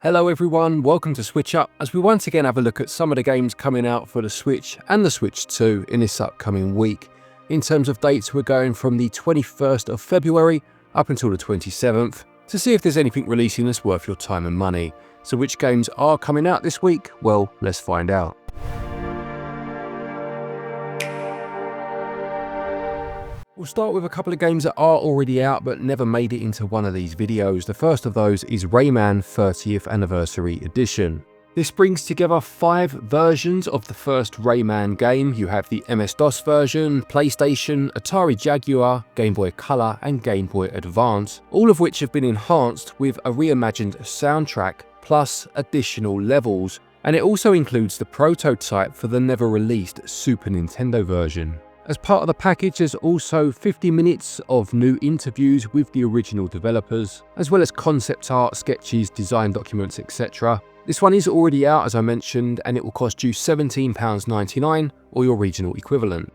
Hello everyone, welcome to SwitchUp as we once again have a look at some of the games coming out for the Switch and the Switch 2 in this upcoming week. In terms of dates, we're going from the 21st of February up until the 27th to see if there's anything releasing that's worth your time and money. So which games are coming out this week? Well, let's find out. We'll start with a couple of games that are already out but never made it into one of these videos. The first of those is Rayman 30th Anniversary Edition. This brings together 5 versions of the first Rayman game. You have the MS-DOS version, PlayStation, Atari Jaguar, Game Boy Color and Game Boy Advance, all of which have been enhanced with a reimagined soundtrack plus additional levels. And it also includes the prototype for the never released Super Nintendo version. As part of the package, there's also 50 minutes of new interviews with the original developers, as well as concept art, sketches, design documents, etc. This one is already out, as I mentioned, and it will cost you £17.99 or your regional equivalent.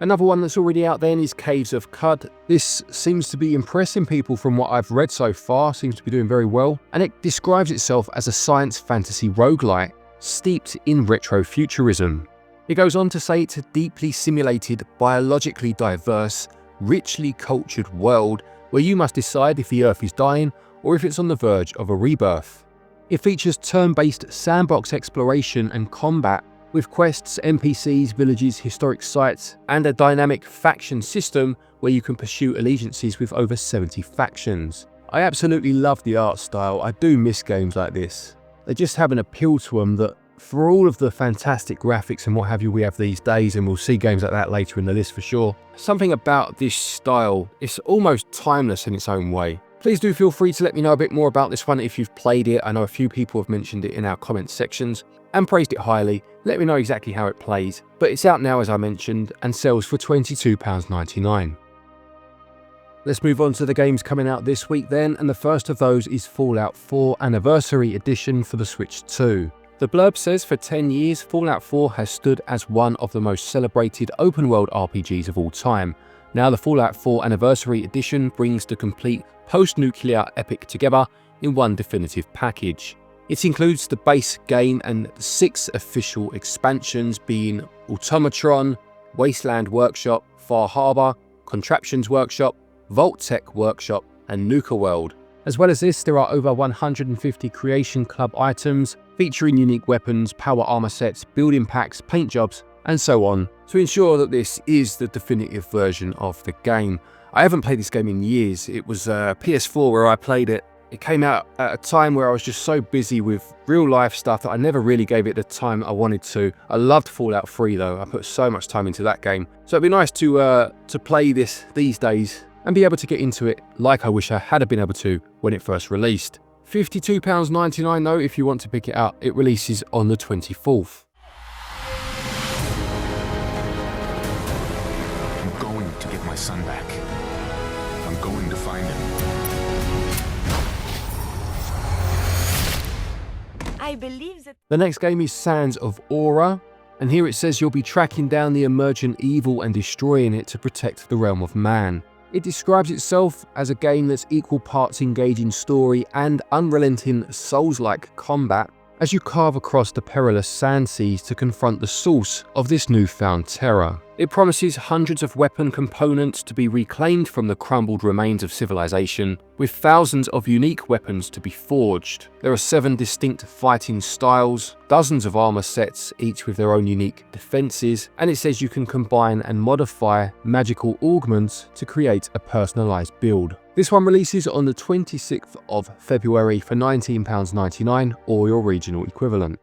Another one that's already out then is Caves of Qud. This seems to be impressing people from what I've read so far, seems to be doing very well, and it describes itself as a science fantasy roguelite steeped in retrofuturism. It goes on to say it's a deeply simulated, biologically diverse, richly cultured world where you must decide if the Earth is dying or if it's on the verge of a rebirth. It features turn-based sandbox exploration and combat with quests, NPCs, villages, historic sites, and a dynamic faction system where you can pursue allegiances with over 70 factions. I absolutely love the art style. I do miss games like this. They just have an appeal to them that, for all of the fantastic graphics and what have you we have these days, and we'll see games like that later in the list for sure, something about this style is almost timeless in its own way. Please do feel free to let me know a bit more about this one if you've played it. I know a few people have mentioned it in our comments sections and praised it highly. Let me know exactly how it plays, but it's out now as I mentioned and sells for £22.99. Let's move on to the games coming out this week then, and the first of those is Fallout 4 Anniversary Edition for the Switch 2. The blurb says for 10 years, Fallout 4 has stood as one of the most celebrated open-world RPGs of all time. Now the Fallout 4 Anniversary Edition brings the complete post-nuclear epic together in one definitive package. It includes the base game and 6 official expansions being Automatron, Wasteland Workshop, Far Harbor, Contraptions Workshop, Vault Tech Workshop and Nuka World. As well as this, there are over 150 Creation Club items featuring unique weapons, power armor sets, building packs, paint jobs, and so on, to ensure that this is the definitive version of the game. I haven't played this game in years. It was PS4 where I played it. It came out at a time where I was just so busy with real life stuff that I never really gave it the time I wanted to. I loved Fallout 3 though. I put so much time into that game. So it'd be nice to play this these days and be able to get into it like I wish I had been able to when it first released. £52.99 though if you want to pick it up. It releases on the 24th. I'm going to get my son back. I'm going to find him. I believe that The next game is Sands of Aura, and here it says you'll be tracking down the emergent evil and destroying it to protect the realm of man. It describes itself as a game that's equal parts engaging story and unrelenting Souls-like combat as you carve across the perilous sand seas to confront the source of this newfound terror. It promises hundreds of weapon components to be reclaimed from the crumbled remains of civilization, with thousands of unique weapons to be forged. There are 7 distinct fighting styles, dozens of armor sets, each with their own unique defenses, and it says you can combine and modify magical augments to create a personalized build. This one releases on the 26th of February for £19.99 or your regional equivalent.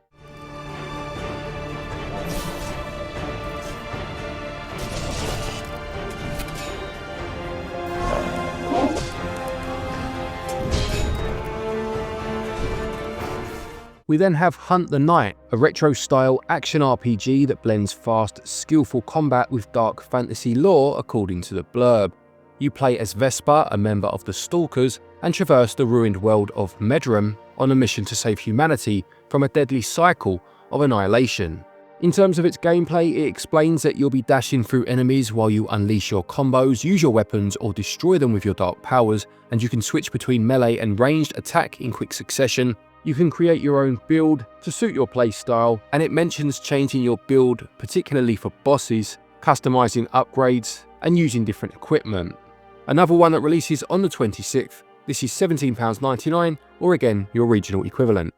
We then have Hunt the Night, a retro-style action RPG that blends fast, skillful combat with dark fantasy lore according to the blurb. You play as Vesper, a member of the Stalkers, and traverse the ruined world of Medrum on a mission to save humanity from a deadly cycle of annihilation. In terms of its gameplay, it explains that you'll be dashing through enemies while you unleash your combos, use your weapons or destroy them with your dark powers, and you can switch between melee and ranged attack in quick succession. You can create your own build to suit your playstyle, and it mentions changing your build, particularly for bosses, customizing upgrades, and using different equipment. Another one that releases on the 26th, this is £17.99, or again, your regional equivalent.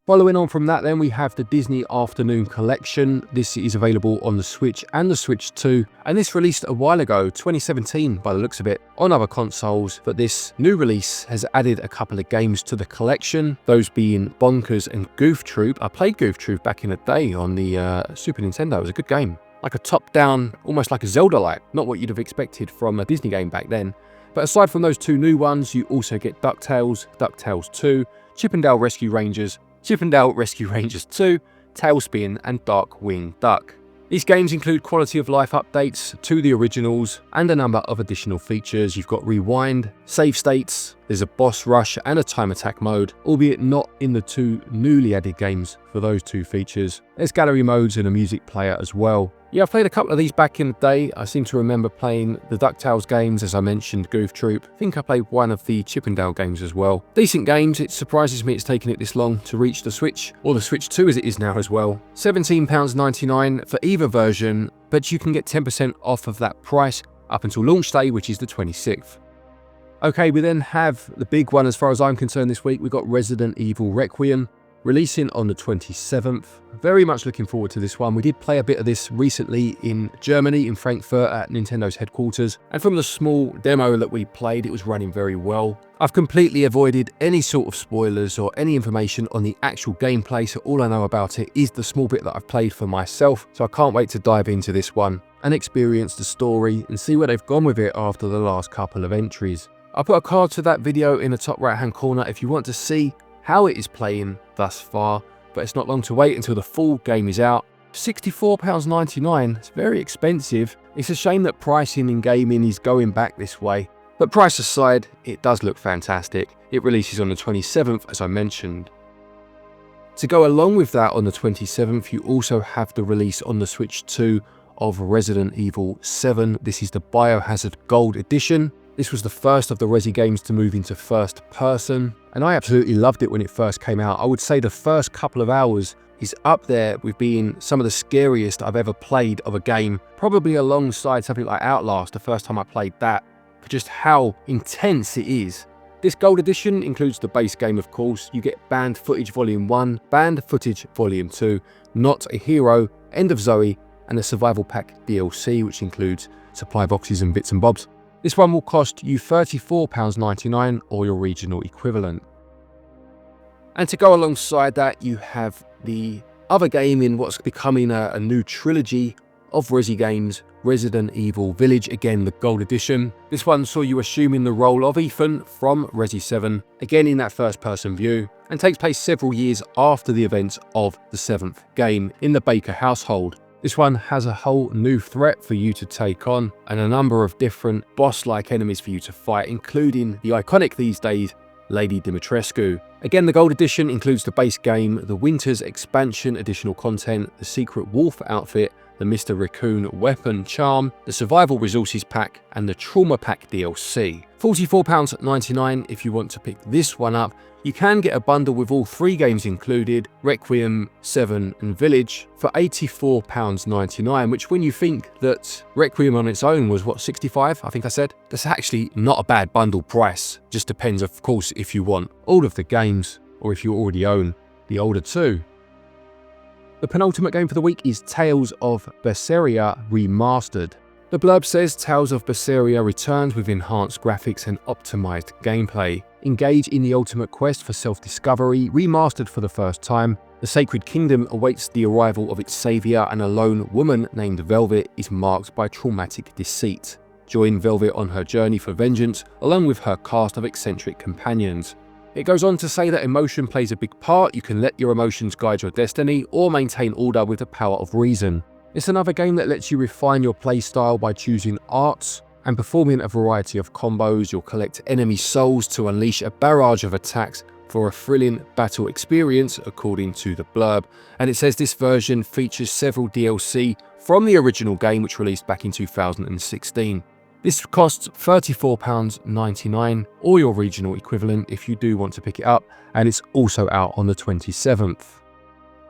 Following on from that then, we have the Disney Afternoon Collection. This is available on the Switch and the Switch 2, and this released a while ago, 2017 by the looks of it, on other consoles, but this new release has added a couple of games to the collection, those being Bonkers and Goof Troop. I played Goof Troop back in the day on the Super Nintendo. It was a good game. Like a top-down, almost like a Zelda-like, not what you'd have expected from a Disney game back then. But aside from those two new ones, you also get DuckTales, DuckTales 2, Chip 'n Dale Rescue Rangers, Chip 'n Dale Rescue Rangers 2, Tailspin, and Darkwing Duck. These games include quality of life updates to the originals and a number of additional features. You've got rewind, save states, there's a boss rush and a time attack mode, albeit not in the two newly added games for those two features. There's gallery modes and a music player as well. Yeah, I've played a couple of these back in the day. I seem to remember playing the DuckTales games, as I mentioned, Goof Troop. I think I played one of the Chip 'n Dale games as well. Decent games. It surprises me it's taken it this long to reach the Switch, or the Switch 2 as it is now as well. £17.99 for either version, but you can get 10% off of that price up until launch day, which is the 26th. Okay, we then have the big one as far as I'm concerned this week. We've got Resident Evil Requiem, releasing on the 27th. Very much looking forward to this one. We did play a bit of this recently in Germany, in Frankfurt at Nintendo's headquarters, and from the small demo that we played, it was running very well. I've completely avoided any sort of spoilers or any information on the actual gameplay, so all I know about it is the small bit that I've played for myself, so I can't wait to dive into this one and experience the story and see where they've gone with it after the last couple of entries. I'll put a card to that video in the top right hand corner if you want to see how it is playing thus far, but it's not long to wait until the full game is out. £64.99, it's very expensive. It's a shame that pricing in gaming is going back this way, but price aside, it does look fantastic. It releases on the 27th, as I mentioned. To go along with that, on the 27th, you also have the release on the Switch 2 of Resident Evil 7. This is the Biohazard Gold Edition. This was the first of the Resi games to move into first person, and I absolutely loved it when it first came out. I would say the first couple of hours is up there with being some of the scariest I've ever played of a game, probably alongside something like Outlast, the first time I played that, for just how intense it is. This Gold Edition includes the base game, of course. You get Banned Footage Volume 1, Banned Footage Volume 2, Not a Hero, End of Zoe, and the Survival Pack DLC, which includes supply boxes and bits and bobs. This one will cost you £34.99, or your regional equivalent. And to go alongside that, you have the other game in what's becoming a new trilogy of Resi games, Resident Evil Village, again the Gold Edition. This one saw you assuming the role of Ethan from Resi 7, again in that first person view, and takes place several years after the events of the 7th game in the Baker household. This one has a whole new threat for you to take on, and a number of different boss-like enemies for you to fight, including the iconic these days, Lady Dimitrescu. Again, the Gold Edition includes the base game, the Winter's expansion additional content, the Secret Wolf outfit, the Mr. Raccoon weapon charm, the Survival Resources pack, and the Trauma Pack DLC. £44.99 if you want to pick this one up. You can get a bundle with all three games included, Requiem, 7 and Village, for £84.99, which when you think that Requiem on its own was, what, 65, I think I said? That's actually not a bad bundle price. Just depends, of course, if you want all of the games, or if you already own the older two. The penultimate game for the week is Tales of Berseria Remastered. The blurb says Tales of Berseria returns with enhanced graphics and optimized gameplay. Engage in the ultimate quest for self-discovery, remastered for the first time. The Sacred Kingdom awaits the arrival of its savior, and a lone woman named Velvet is marked by traumatic deceit. Join Velvet on her journey for vengeance, along with her cast of eccentric companions. It goes on to say that emotion plays a big part. You can let your emotions guide your destiny, or maintain order with the power of reason. It's another game that lets you refine your playstyle by choosing arts and performing a variety of combos. You'll collect enemy souls to unleash a barrage of attacks, for a thrilling battle experience, according to the blurb. And it says this version features several DLC from the original game, which released back in 2016. This costs £34.99 or your regional equivalent if you do want to pick it up, and it's also out on the 27th.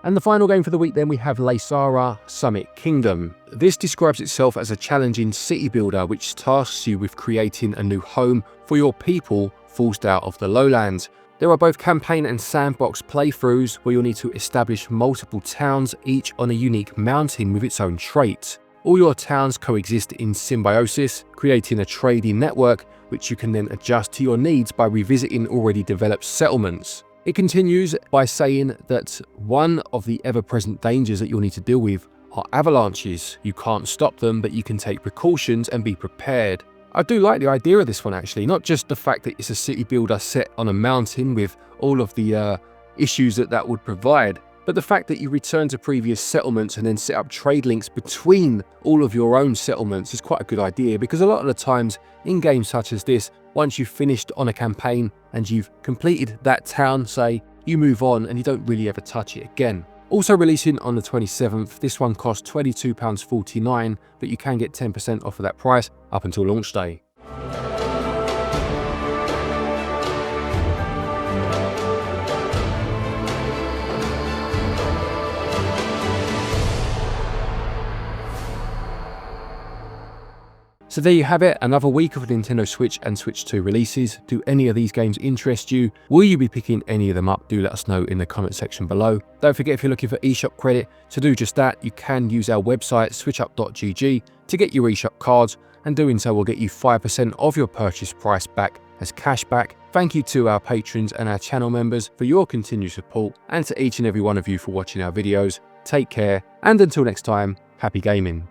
And the final game for the week then, we have Laysara Summit Kingdom. This describes itself as a challenging city builder which tasks you with creating a new home for your people forced out of the lowlands. There are both campaign and sandbox playthroughs where you'll need to establish multiple towns, each on a unique mountain with its own trait. All your towns coexist in symbiosis, creating a trading network which you can then adjust to your needs by revisiting already developed settlements. It continues by saying that one of the ever-present dangers that you'll need to deal with are avalanches. You can't stop them, but you can take precautions and be prepared. I do like the idea of this one actually, not just the fact that it's a city builder set on a mountain with all of the issues that would provide, but the fact that you return to previous settlements and then set up trade links between all of your own settlements is quite a good idea, because a lot of the times in games such as this, once you've finished on a campaign and you've completed that town, say, you move on and you don't really ever touch it again. Also releasing on the 27th, this one costs £22.49, but you can get 10% off of that price up until launch day. So there you have it, another week of Nintendo Switch and Switch 2 releases. Do any of these games interest you? Will you be picking any of them up? Do let us know in the comment section below. Don't forget, if you're looking for eShop credit, to do just that, you can use our website switchup.gg to get your eShop cards, and doing so will get you 5% of your purchase price back as cashback. Thank you to our patrons and our channel members for your continued support, and to each and every one of you for watching our videos. Take care, and until next time, happy gaming.